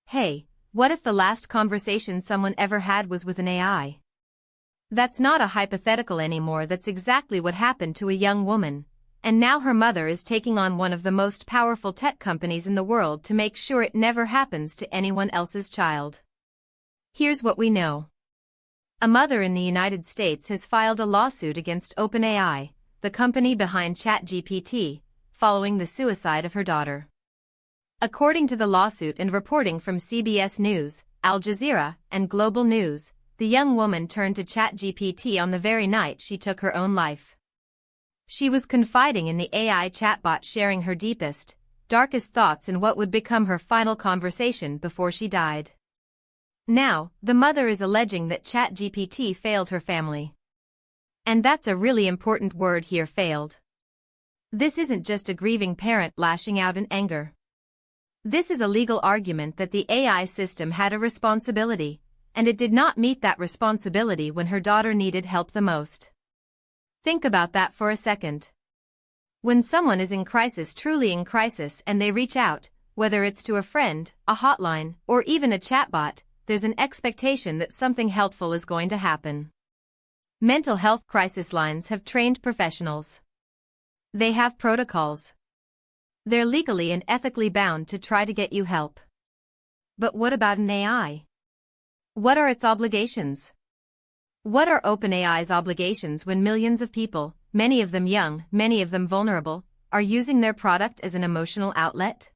Hey, what if the last conversation someone ever had was with an AI? That's not a hypothetical anymore, that's exactly what happened to a young woman, and now her mother is taking on one of the most powerful tech companies in the world to make sure it never happens to anyone else's child. Here's what we know. A mother in the United States has filed a lawsuit against OpenAI, the company behind ChatGPT, following the suicide of her daughter. According to the lawsuit and reporting from CBS News, Al Jazeera, and Global News, the young woman turned to ChatGPT on the very night she took her own life. She was confiding in the AI chatbot, sharing her deepest, darkest thoughts in what would become her final conversation before she died. Now, the mother is alleging that ChatGPT failed her family. And that's a really important word here, failed. This isn't just a grieving parent lashing out in anger. This is a legal argument that the AI system had a responsibility, and it did not meet that responsibility when her daughter needed help the most. Think about that for a second. When someone is in crisis, truly in crisis, and they reach out, whether it's to a friend, a hotline, or even a chatbot, there's an expectation that something helpful is going to happen. Mental health crisis lines have trained professionals. They have protocols. They're legally and ethically bound to try to get you help. But what about an AI? What are its obligations? What are OpenAI's obligations when millions of people, many of them young, many of them vulnerable, are using their product as an emotional outlet?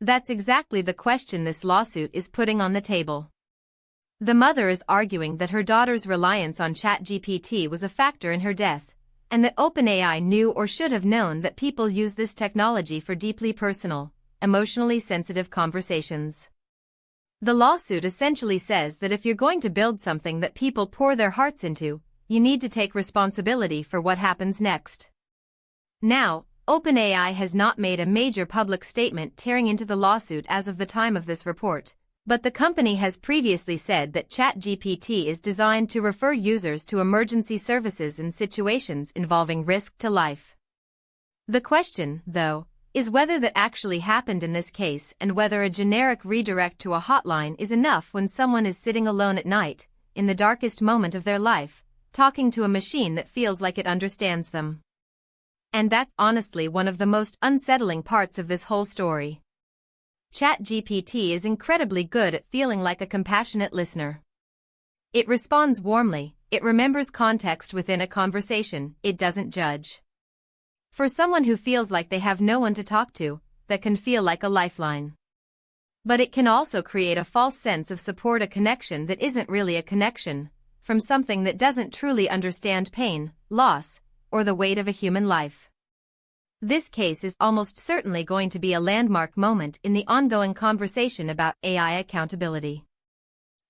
That's exactly the question this lawsuit is putting on the table. The mother is arguing that her daughter's reliance on ChatGPT was a factor in her death, and that OpenAI knew or should have known that people use this technology for deeply personal, emotionally sensitive conversations. The lawsuit essentially says that if you're going to build something that people pour their hearts into, you need to take responsibility for what happens next. Now, OpenAI has not made a major public statement tearing into the lawsuit as of the time of this report, but the company has previously said that ChatGPT is designed to refer users to emergency services in situations involving risk to life. The question, though, is whether that actually happened in this case and whether a generic redirect to a hotline is enough when someone is sitting alone at night, in the darkest moment of their life, talking to a machine that feels like it understands them. And that's honestly one of the most unsettling parts of this whole story. ChatGPT is incredibly good at feeling like a compassionate listener. It responds warmly, it remembers context within a conversation, it doesn't judge. For someone who feels like they have no one to talk to, that can feel like a lifeline. But it can also create a false sense of support, a connection that isn't really a connection, from something that doesn't truly understand pain, loss, or the weight of a human life. This case is almost certainly going to be a landmark moment in the ongoing conversation about AI accountability.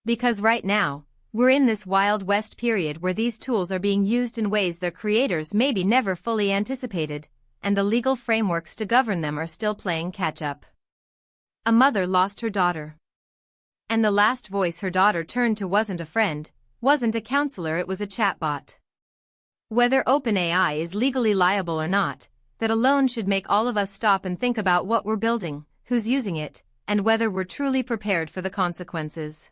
Because right now, we're in this Wild West period where these tools are being used in ways their creators maybe never fully anticipated, and the legal frameworks to govern them are still playing catch-up. A mother lost her daughter. And the last voice her daughter turned to wasn't a friend, wasn't a counselor, it was a chatbot. Whether OpenAI is legally liable or not, that alone should make all of us stop and think about what we're building, who's using it, and whether we're truly prepared for the consequences.